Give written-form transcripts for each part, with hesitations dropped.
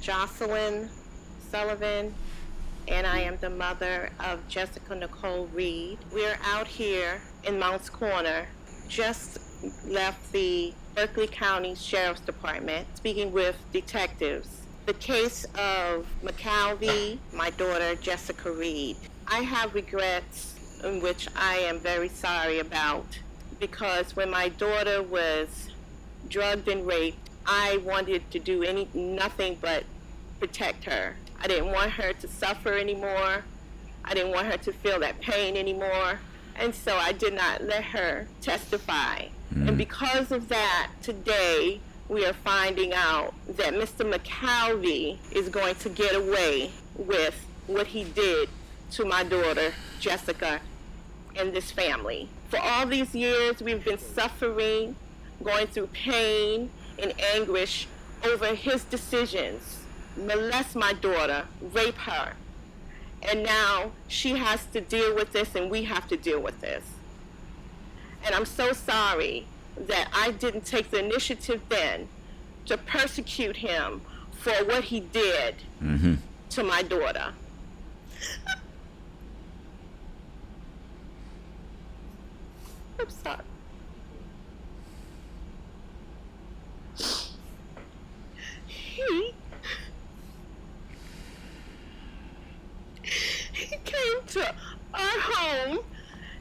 Jocelyn Sullivan, and I am the mother of Jessica Nicole Reid. We're out here in Mounts Corner, just left the Berkeley County Sheriff's Department, speaking with detectives. The case of McCalvey, my daughter Jessica Reid. I have regrets in which I am very sorry about, because when my daughter was drugged and raped, I wanted to do nothing but protect her. I didn't want her to suffer anymore. I didn't want her to feel that pain anymore. And so I did not let her testify. And because of that, today we are finding out that Mr. McCalvey is going to get away with what he did to my daughter, Jessica, and this family. For all these years, we've been suffering, going through pain and anguish over his decisions. Molest my daughter, rape her. And now she has to deal with this and we have to deal with this. And I'm so sorry that I didn't take the initiative then to persecute him for what he did to my daughter. I'm sorry. He came to our home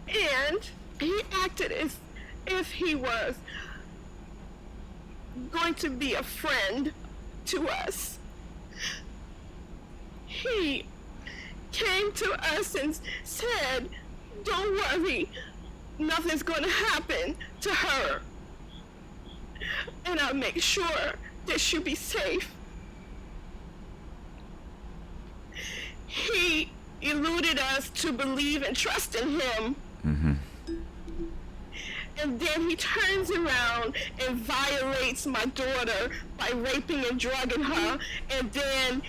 and he acted as if he was going to be a friend to us. He came to us and said, "Don't worry, nothing's going to happen to her, and I'll make sure that she'll be safe." He eluded us to believe and trust in him. And then he turns around and violates my daughter by raping and drugging her, and then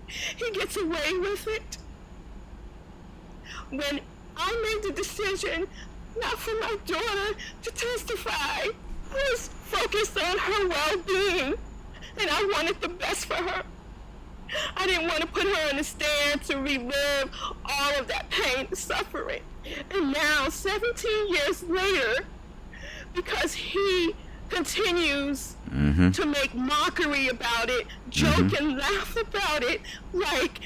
he gets away with it. When I made the decision not for my daughter to testify, I was focused on her well-being, and I wanted the best for her. I didn't want to put her in the stand to relive all of that pain and suffering. And now, 17 years later, because he continues to make mockery about it, joke and laugh about it, like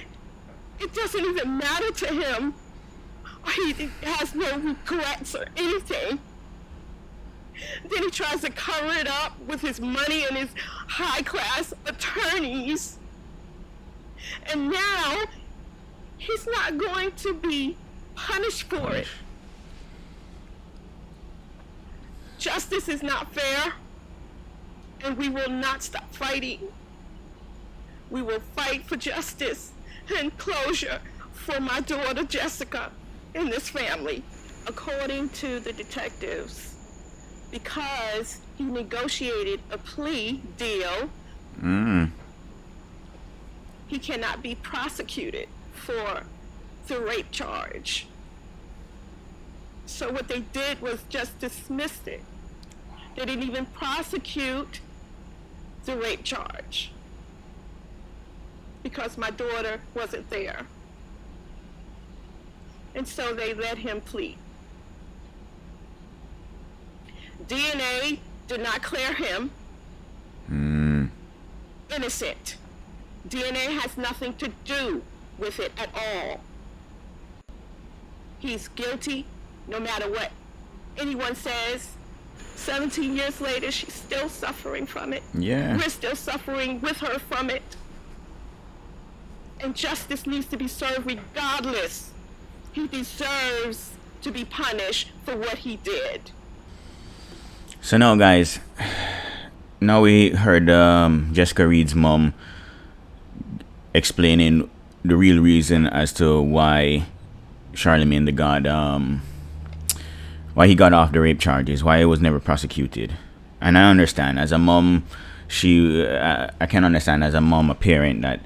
it doesn't even matter to him, or he has no regrets or anything. Then he tries to cover it up with his money and his high-class attorneys. And now, he's not going to be punished for it. Justice is not fair, and we will not stop fighting. We will fight for justice and closure for my daughter Jessica and this family. According to the detectives, because he negotiated a plea deal, he cannot be prosecuted for the rape charge. So what they did was just dismiss it. They didn't even prosecute the rape charge because my daughter wasn't there. And so they let him plead. DNA did not clear him innocent. DNA has nothing to do with it at all. He's guilty no matter what anyone says. 17 years later, she's still suffering from it. Yeah. We're still suffering with her from it. And justice needs to be served regardless. He deserves to be punished for what he did. So now, guys, now we heard Jessica Reid's mom explaining the real reason as to why Charlamane the God, why he got off the rape charges, why it was never prosecuted. And I understand as a mom, I can understand as a mom, a parent, that,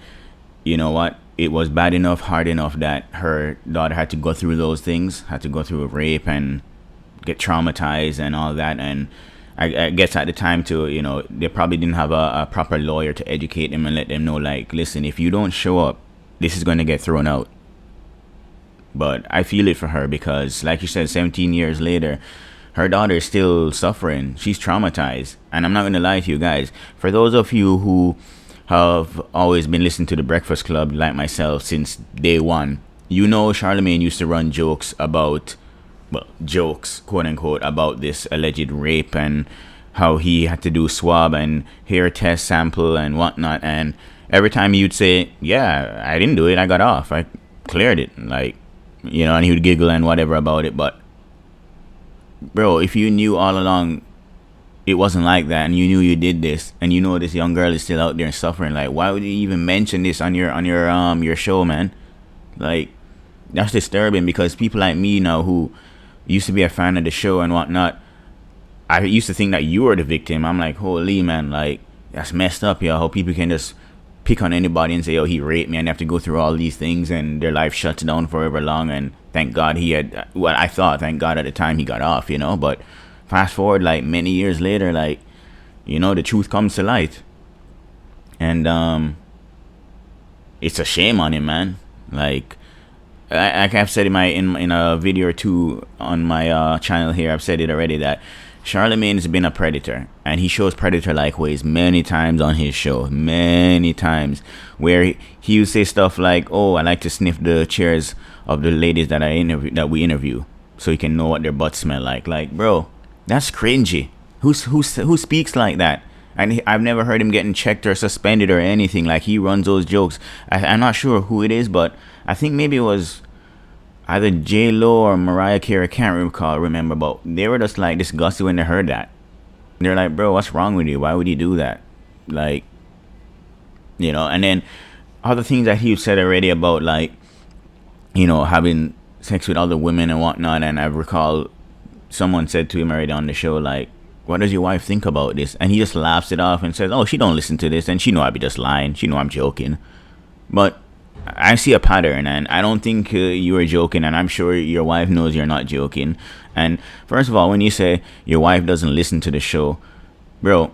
you know what, it was bad enough, hard enough that her daughter had to go through those things, had to go through a rape and get traumatized and all that, and I guess at the time too, they probably didn't have a proper lawyer to educate them and let them know, like, listen, if you don't show up, this is going to get thrown out. But I feel it for her because, like you said, 17 years later, her daughter is still suffering. She's traumatized. And I'm not going to lie to you guys. For those of you who have always been listening to the Breakfast Club like myself since day one, Charlamagne used to run jokes about, well, jokes, quote unquote, about this alleged rape and how he had to do swab and hair test sample and whatnot. And every time he would say, yeah, I didn't do it. I got off. I cleared it. Like, and he would giggle and whatever about it. But, bro, if you knew all along it wasn't like that, and you knew you did this, and this young girl is still out there suffering, like, why would you even mention this on your show, man? Like, that's disturbing, because people like me now who used to be a fan of the show and whatnot, I used to think that you were the victim. I'm like, holy, man, like, that's messed up, yo. How people can just pick on anybody and say, oh, he raped me, and they have to go through all these things, and their life shuts down forever long. And thank God thank God at the time he got off, but fast forward, like, many years later, like, the truth comes to light. And it's a shame on him, man. Like, I've said in a video or two on my channel here, I've said it already, that Charlamagne has been a predator, and he shows predator-like ways many times on his show, many times, where he would say stuff like, oh, I like to sniff the chairs of the ladies that we interview, so he can know what their butts smell like. Like, bro, that's cringy. Who speaks like that? And I've never heard him getting checked or suspended or anything. Like, he runs those jokes. I'm not sure who it is, but I think maybe it was either J-Lo or Mariah Carey. I can't remember, but they were just like disgusted when they heard that. They're like, bro, what's wrong with you? Why would you do that? Like, and then other things that he said already about, like, having sex with other women and whatnot. And I recall someone said to him already on the show, like, what does your wife think about this? And he just laughs it off and says, oh, she don't listen to this, and she know I be just lying. She know I'm joking. But I see a pattern, and I don't think you are joking, and I'm sure your wife knows you're not joking. And first of all, when you say your wife doesn't listen to the show, bro,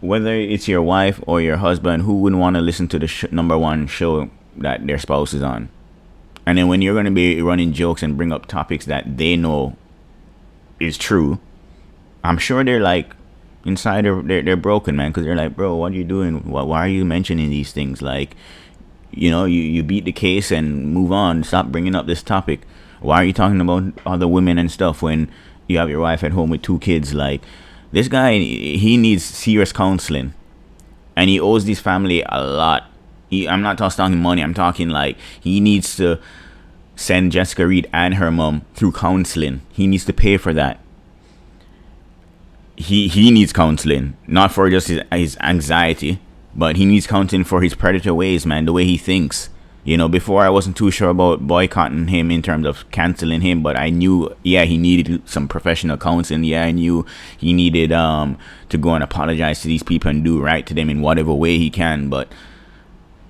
whether it's your wife or your husband, who wouldn't want to listen to the number one show that their spouse is on? And then when you're going to be running jokes and bring up topics that they know is true, I'm sure they're like, inside they're broken, man, because they're like, bro, what are you doing? Why are you mentioning these things? Like, you beat the case and move on. Stop bringing up this topic. Why are you talking about other women and stuff when you have your wife at home with 2 kids? Like, this guy, he needs serious counseling, and he owes this family a lot. I'm not just talking money. I'm talking, like, he needs to send Jessica Reid and her mom through counseling. He needs to pay for that. He needs counseling, not for just his anxiety, but he needs counseling for his predator ways, man, the way he thinks. Before I wasn't too sure about boycotting him in terms of canceling him, but I knew, yeah, he needed some professional counseling. Yeah, I knew he needed to go and apologize to these people and do right to them in whatever way he can. But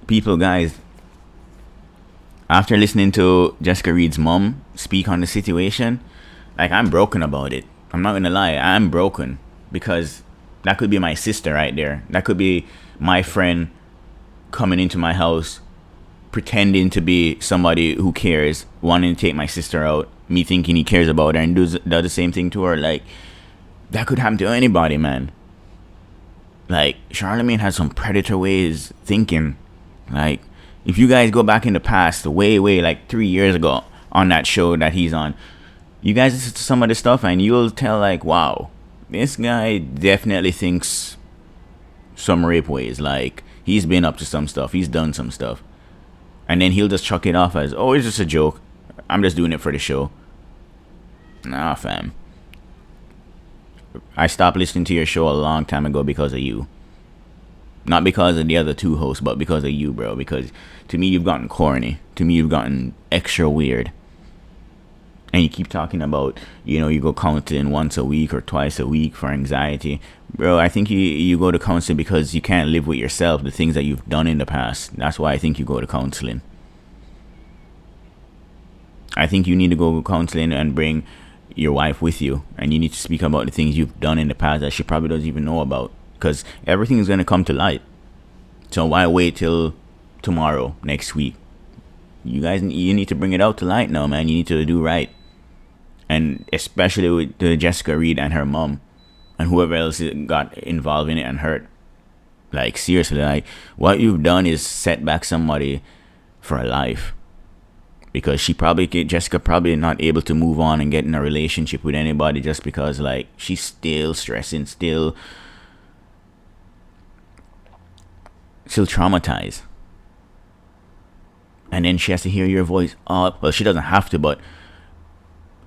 people, guys, after listening to Jessica Reid's mom speak on the situation, like, I'm broken about it. I'm not gonna lie, I'm broken, because that could be my sister right there. That could be my friend coming into my house, pretending to be somebody who cares, wanting to take my sister out, me thinking he cares about her, and does the same thing to her. Like, that could happen to anybody, man. Like, Charlamagne has some predator ways thinking. Like, if you guys go back in the past, way, like 3 years ago, on that show that he's on, you guys listen to some of the stuff and you'll tell, like, wow, this guy definitely thinks some rape ways. Like, he's been up to some stuff. He's done some stuff. And then he'll just chuck it off as, oh, it's just a joke. I'm just doing it for the show. Nah, fam. I stopped listening to your show a long time ago because of you. Not because of the other 2 hosts, but because of you, bro. Because to me, you've gotten corny. To me, you've gotten extra weird. And you keep talking about, you go counseling once a week or twice a week for anxiety. Bro, I think you go to counseling because you can't live with yourself, the things that you've done in the past. That's why I think you go to counseling. I think you need to go to counseling and bring your wife with you, and you need to speak about the things you've done in the past that she probably doesn't even know about, because everything is going to come to light. So why wait till tomorrow, next week? You guys, you need to bring it out to light now, man. You need to do right, and especially with Jessica Reid and her mom, and whoever else got involved in it and hurt. Like, seriously, like, what you've done is set back somebody for a life. Because Jessica probably not able to move on and get in a relationship with anybody just because, like, she's still stressing, still traumatized. And then she has to hear your voice. Well, she doesn't have to, but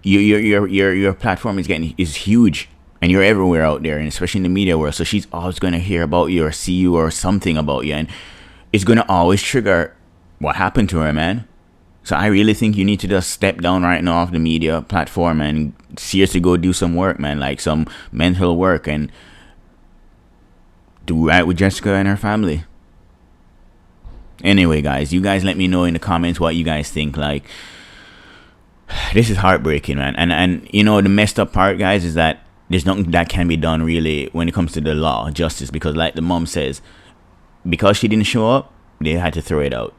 your platform is huge, and you're everywhere out there, and especially in the media world. So she's always gonna hear about you or see you or something about you, and it's gonna always trigger what happened to her, man. So I really think you need to just step down right now off the media platform and seriously go do some work, man, like some mental work, and do right with Jessica and her family. Anyway, guys, you guys let me know in the comments what you guys think. Like, this is heartbreaking, man. And you know, the messed up part, guys, is that there's nothing that can be done really when it comes to the law, justice, because like the mom says, because she didn't show up, they had to throw it out.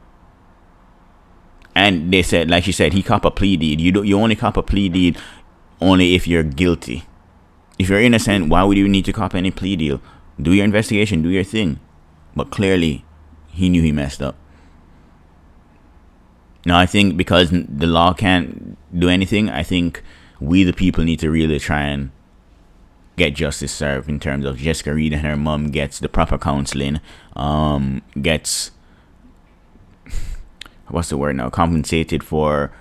And they said, like she said, he cop a plea deed. You only cop a plea deed only if you're guilty. If you're innocent, why would you need to cop any plea deal? Do your investigation, do your thing. But clearly, he knew he messed up. Now, I think because the law can't do anything, I think we the people need to really try and get justice served in terms of Jessica Reid and her mom gets the proper counseling, gets, what's the word now, compensated for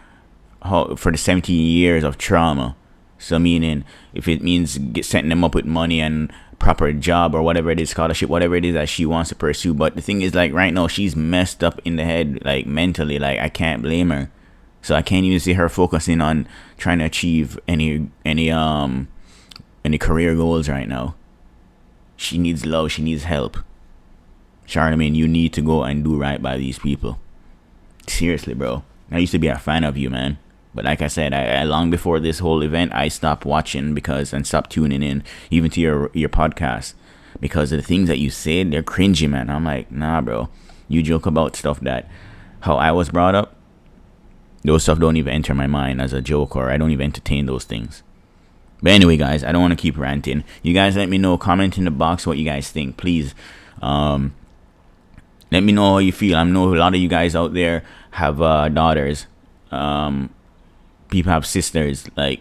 the 17 years of trauma. So meaning, if it means setting them up with money and proper job or whatever it is, scholarship, whatever it is that she wants to pursue. But the thing is, like, right now she's messed up in the head, like mentally. Like, I can't blame her. So I can't even see her focusing on trying to achieve any career goals right now. She needs love, she needs help. Charlamagne, you need to go and do right by these people. Seriously, bro. I used to be a fan of you, man. But like I said, I long before this whole event, I stopped watching and stopped tuning in, even to your podcast, because of the things that you said. They're cringy, man. I'm like, nah, bro. You joke about stuff that how I was brought up. Those stuff don't even enter my mind as a joke, or I don't even entertain those things. But anyway, guys, I don't want to keep ranting. You guys let me know. Comment in the box what you guys think, please. Let me know how you feel. I know a lot of you guys out there have daughters. People have sisters. Like,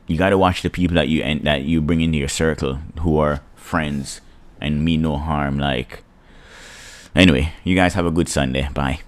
you gotta watch the people that you bring into your circle, who are friends and mean no harm. Like, anyway, you guys have a good Sunday. Bye.